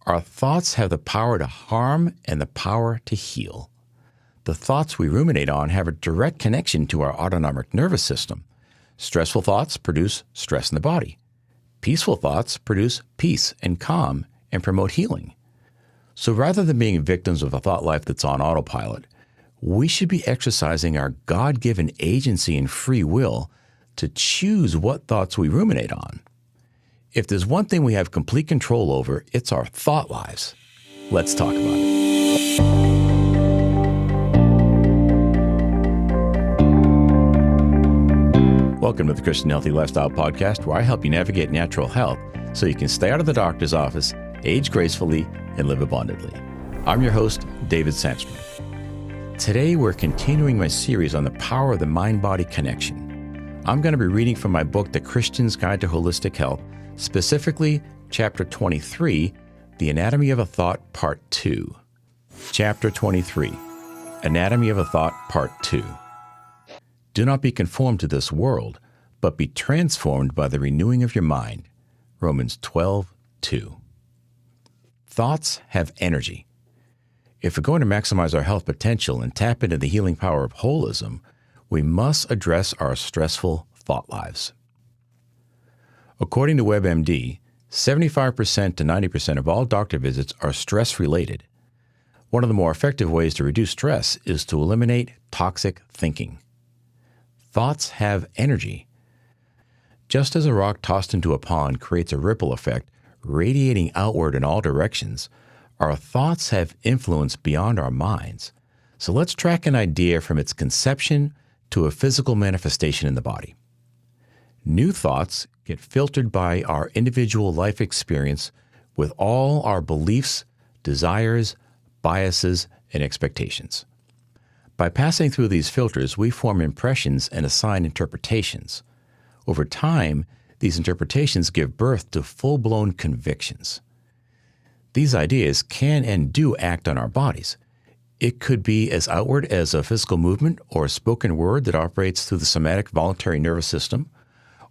Our thoughts have the power to harm and the power to heal. The thoughts we ruminate on have a direct connection to our autonomic nervous system. Stressful thoughts produce stress in the body. Peaceful thoughts produce peace and calm and promote healing. So rather than being victims of a thought life that's on autopilot, we should be exercising our God-given agency and free will to choose what thoughts we ruminate on. If there's one thing we have complete control over, it's our thought lives. Let's talk about it. Welcome to the Christian Healthy Lifestyle Podcast, where I help you navigate natural health so you can stay out of the doctor's office, age gracefully, and live abundantly. I'm your host, David Sandstrom. Today, we're continuing my series on the power of the mind-body connection. I'm going to be reading from my book, The Christian's Guide to Holistic Health, specifically Chapter 23, The Anatomy of a Thought, Part 2. Chapter 23, Anatomy of a Thought, Part 2. Do not be conformed to this world, but be transformed by the renewing of your mind. Romans 12:2. Thoughts have energy. If we're going to maximize our health potential and tap into the healing power of holism, we must address our stressful thought lives. According to WebMD, 75% to 90% of all doctor visits are stress-related. One of the more effective ways to reduce stress is to eliminate toxic thinking. Thoughts have energy. Just as a rock tossed into a pond creates a ripple effect, radiating outward in all directions, our thoughts have influence beyond our minds. So let's track an idea from its conception to a physical manifestation in the body. New thoughts get filtered by our individual life experience with all our beliefs, desires, biases, and expectations. By passing through these filters, we form impressions and assign interpretations. Over time, these interpretations give birth to full-blown convictions. These ideas can and do act on our bodies. It could be as outward as a physical movement or a spoken word that operates through the somatic voluntary nervous system,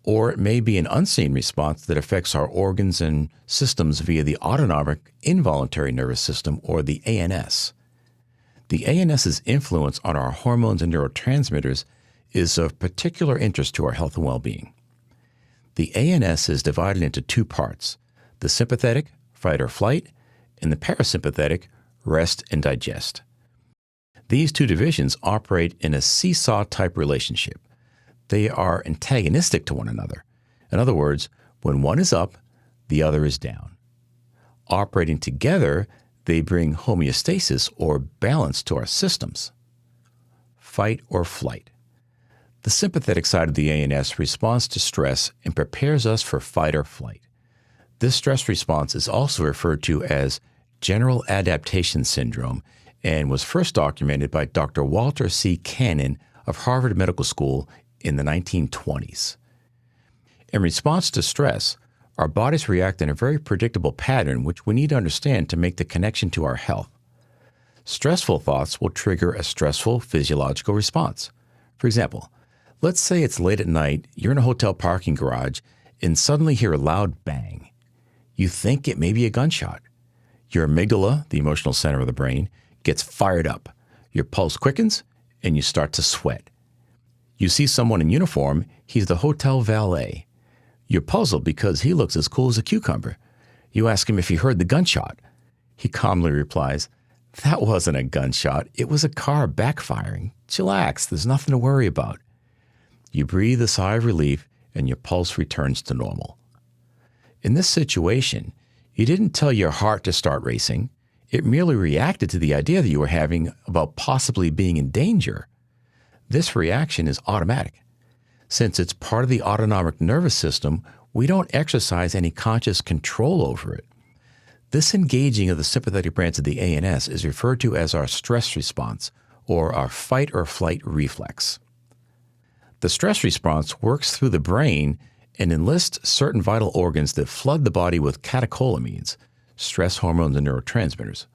or it may be an unseen response that affects our organs and systems via the autonomic involuntary nervous system, or the ANS. The ANS's influence on our hormones and neurotransmitters is of particular interest to our health and well-being. The ANS is divided into two parts: the sympathetic, fight or flight, and the parasympathetic, rest and digest. These two divisions operate in a seesaw-type relationship. They are antagonistic to one another. In other words, when one is up, the other is down. Operating together, they bring homeostasis or balance to our systems. Fight or flight. The sympathetic side of the ANS responds to stress and prepares us for fight or flight. This stress response is also referred to as general adaptation syndrome and was first documented by Dr. Walter C. Cannon of Harvard Medical School in the 1920s. In response to stress, our bodies react in a very predictable pattern, which we need to understand to make the connection to our health. Stressful thoughts will trigger a stressful physiological response. For example, let's say it's late at night, you're in a hotel parking garage, and suddenly hear a loud bang. You think it may be a gunshot. Your amygdala, the emotional center of the brain, gets fired up. Your pulse quickens, and you start to sweat. You see someone in uniform, he's the hotel valet. You're puzzled because he looks as cool as a cucumber. You ask him if he heard the gunshot. He calmly replies, "That wasn't a gunshot. It was a car backfiring. Chillax, there's nothing to worry about." You breathe a sigh of relief and your pulse returns to normal. In this situation, you didn't tell your heart to start racing. It merely reacted to the idea that you were having about possibly being in danger. This reaction is automatic. Since it's part of the autonomic nervous system, we don't exercise any conscious control over it. This engaging of the sympathetic branch of the ANS is referred to as our stress response, or our fight or flight reflex. The stress response works through the brain and enlists certain vital organs that flood the body with catecholamines, stress hormones and neurotransmitters.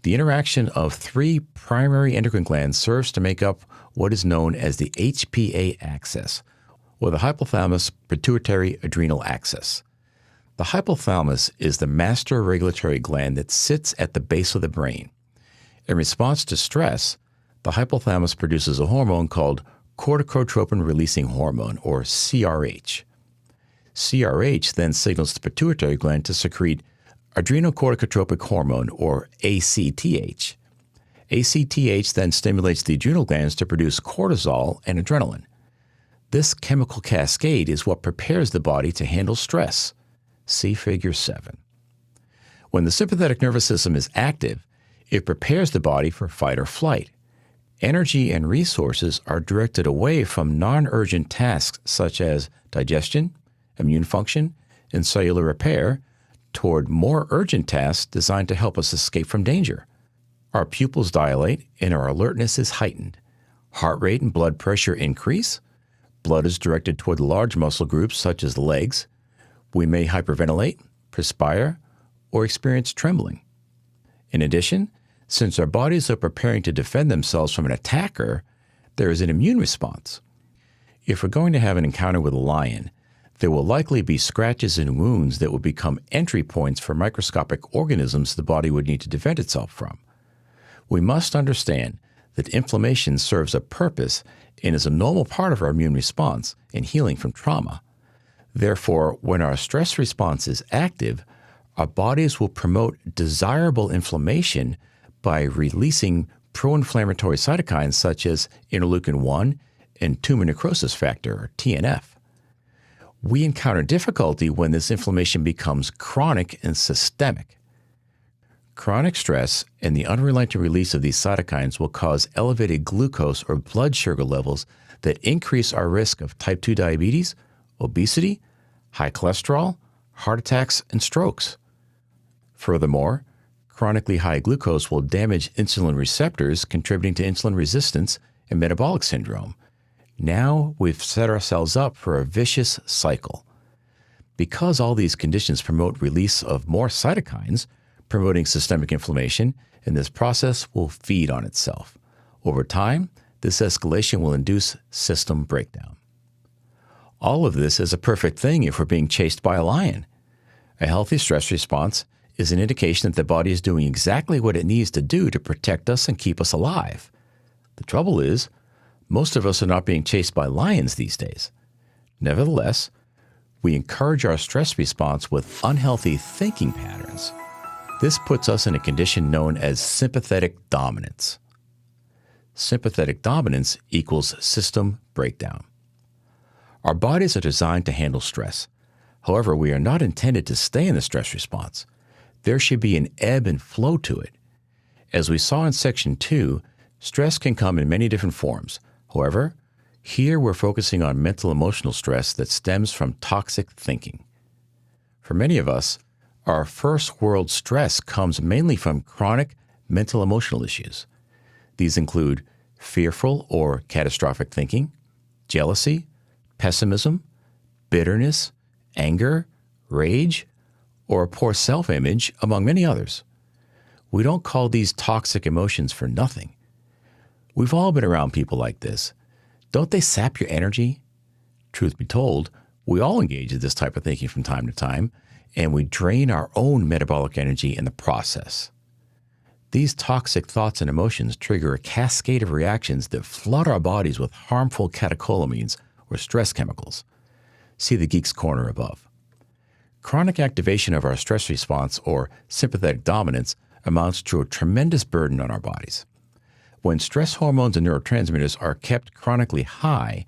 The interaction of three primary endocrine glands serves to make up what is known as the HPA axis, or the hypothalamus pituitary adrenal axis. The hypothalamus is the master regulatory gland that sits at the base of the brain. In response to stress, the hypothalamus produces a hormone called corticotropin-releasing hormone, or CRH. CRH then signals the pituitary gland to secrete adrenocorticotropic hormone, or ACTH. ACTH then stimulates the adrenal glands to produce cortisol and adrenaline. This chemical cascade is what prepares the body to handle stress. See Figure 7. When the sympathetic nervous system is active, it prepares the body for fight or flight. Energy and resources are directed away from non-urgent tasks such as digestion, immune function, and cellular repair toward more urgent tasks designed to help us escape from danger. Our pupils dilate and our alertness is heightened. Heart rate and blood pressure increase. Blood is directed toward the large muscle groups such as the legs. We may hyperventilate, perspire, or experience trembling. In addition, since our bodies are preparing to defend themselves from an attacker, there is an immune response. If we're going to have an encounter with a lion, there will likely be scratches and wounds that will become entry points for microscopic organisms the body would need to defend itself from. We must understand that inflammation serves a purpose and is a normal part of our immune response in healing from trauma. Therefore, when our stress response is active, our bodies will promote desirable inflammation by releasing pro-inflammatory cytokines such as interleukin-1 and tumor necrosis factor, or TNF. We encounter difficulty when this inflammation becomes chronic and systemic. Chronic stress and the unrelenting release of these cytokines will cause elevated glucose or blood sugar levels that increase our risk of type 2 diabetes, obesity, high cholesterol, heart attacks, and strokes. Furthermore, chronically high glucose will damage insulin receptors, contributing to insulin resistance and metabolic syndrome. Now we've set ourselves up for a vicious cycle. Because all these conditions promote release of more cytokines, promoting systemic inflammation, and this process will feed on itself. Over time, this escalation will induce system breakdown. All of this is a perfect thing if we're being chased by a lion. A healthy stress response is an indication that the body is doing exactly what it needs to do to protect us and keep us alive. The trouble is, most of us are not being chased by lions these days. Nevertheless, we encourage our stress response with unhealthy thinking patterns. This puts us in a condition known as sympathetic dominance. Sympathetic dominance equals system breakdown. Our bodies are designed to handle stress. However, we are not intended to stay in the stress response. There should be an ebb and flow to it. As we saw in Section 2, stress can come in many different forms. However, here we're focusing on mental-emotional stress that stems from toxic thinking. For many of us, our first-world stress comes mainly from chronic mental-emotional issues. These include fearful or catastrophic thinking, jealousy, pessimism, bitterness, anger, rage, or a poor self-image, among many others. We don't call these toxic emotions for nothing. We've all been around people like this. Don't they sap your energy? Truth be told, we all engage in this type of thinking from time to time, and we drain our own metabolic energy in the process. These toxic thoughts and emotions trigger a cascade of reactions that flood our bodies with harmful catecholamines, or stress chemicals. See the Geek's Corner above. Chronic activation of our stress response, or sympathetic dominance, amounts to a tremendous burden on our bodies. When stress hormones and neurotransmitters are kept chronically high,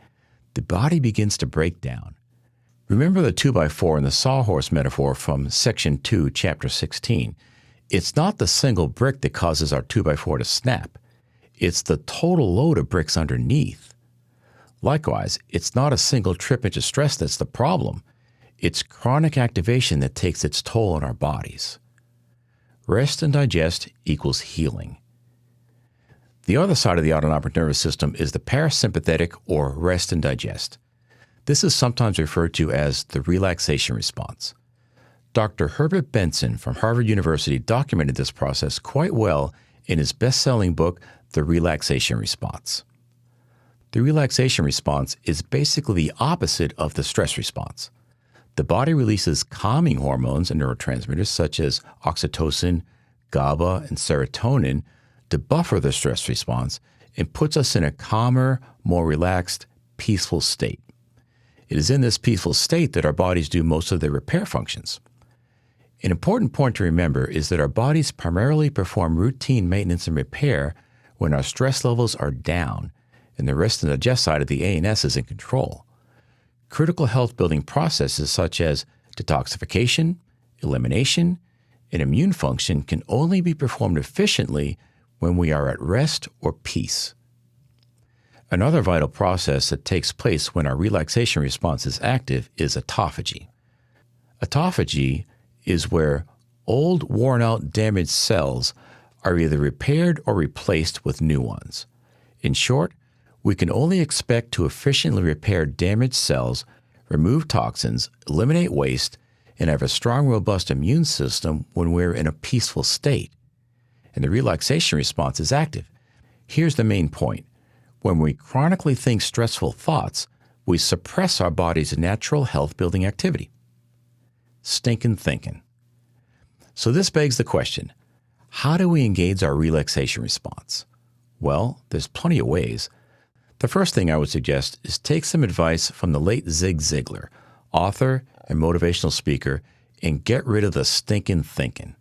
the body begins to break down. Remember the 2x4 and the sawhorse metaphor from Section 2, Chapter 16. It's not the single brick that causes our 2x4 to snap. It's the total load of bricks underneath. Likewise, it's not a single trip into stress that's the problem. It's chronic activation that takes its toll on our bodies. Rest and digest equals healing. The other side of the autonomic nervous system is the parasympathetic, or rest and digest. This is sometimes referred to as the relaxation response. Dr. Herbert Benson from Harvard University documented this process quite well in his best-selling book, The Relaxation Response. The relaxation response is basically the opposite of the stress response. the body releases calming hormones and neurotransmitters such as oxytocin, GABA, and serotonin to buffer the stress response and puts us in a calmer, more relaxed, peaceful state. It is in this peaceful state that our bodies do most of their repair functions. An important point to remember is that our bodies primarily perform routine maintenance and repair when our stress levels are down and the rest and digest side of the ANS is in control. Critical health-building processes such as detoxification, elimination, and immune function can only be performed efficiently when we are at rest or peace. Another vital process that takes place when our relaxation response is active is autophagy. Autophagy is where old, worn-out, damaged cells are either repaired or replaced with new ones. In short, we can only expect to efficiently repair damaged cells, remove toxins, eliminate waste, and have a strong, robust immune system when we're in a peaceful state. And the relaxation response is active. Here's the main point. When we chronically think stressful thoughts, we suppress our body's natural health-building activity. Stinking thinking. So this begs the question, how do we engage our relaxation response? Well, there's plenty of ways. The first thing I would suggest is take some advice from the late Zig Ziglar, author and motivational speaker, and get rid of the stinking thinking.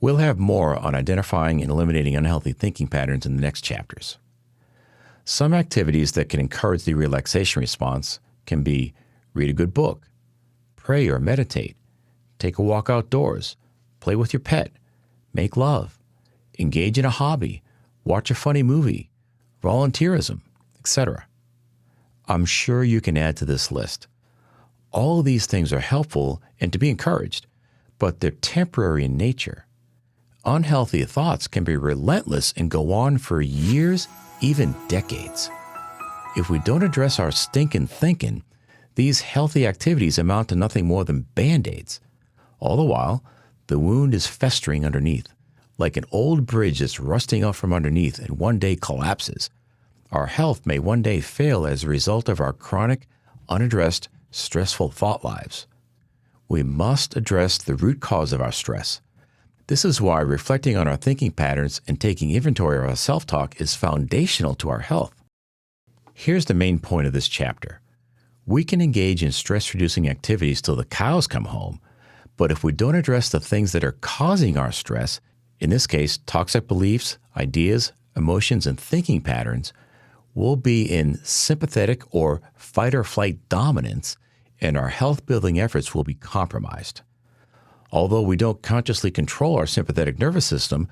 We'll have more on identifying and eliminating unhealthy thinking patterns in the next chapters. Some activities that can encourage the relaxation response can be read a good book, pray or meditate, take a walk outdoors, play with your pet, make love, engage in a hobby, watch a funny movie, volunteerism, etc. I'm sure you can add to this list. All of these things are helpful and to be encouraged, but they're temporary in nature. Unhealthy thoughts can be relentless and go on for years, even decades. If we don't address our stinking thinking, these healthy activities amount to nothing more than Band-Aids. All the while, the wound is festering underneath, like an old bridge that's rusting out from underneath and one day collapses. Our health may one day fail as a result of our chronic, unaddressed, stressful thought lives. We must address the root cause of our stress. This is why reflecting on our thinking patterns and taking inventory of our self-talk is foundational to our health. Here's the main point of this chapter. We can engage in stress-reducing activities till the cows come home, but if we don't address the things that are causing our stress, in this case, toxic beliefs, ideas, emotions, and thinking patterns, we'll be in sympathetic or fight or flight dominance, and our health-building efforts will be compromised. Although we don't consciously control our sympathetic nervous system,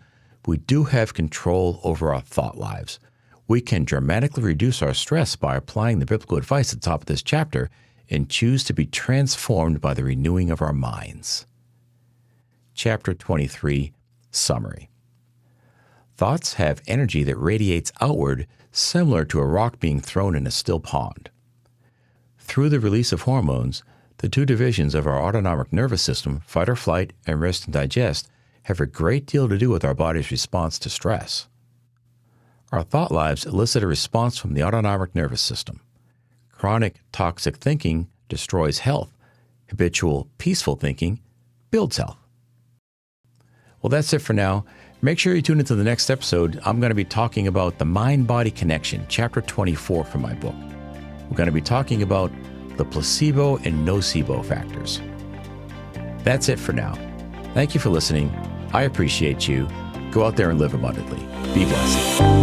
we do have control over our thought lives. We can dramatically reduce our stress by applying the biblical advice at the top of this chapter and choose to be transformed by the renewing of our minds. Chapter 23, Summary. Thoughts have energy that radiates outward, similar to a rock being thrown in a still pond. Through the release of hormones, the two divisions of our autonomic nervous system, fight or flight and rest and digest, have a great deal to do with our body's response to stress. Our thought lives elicit a response from the autonomic nervous system. Chronic toxic thinking destroys health. Habitual peaceful thinking builds health. Well, that's it for now. Make sure you tune into the next episode. I'm going to be talking about the mind-body connection, chapter 24 from my book. We're going to be talking about the placebo and nocebo factors. That's it for now. Thank you for listening. I appreciate you. Go out there and live abundantly. Be blessed.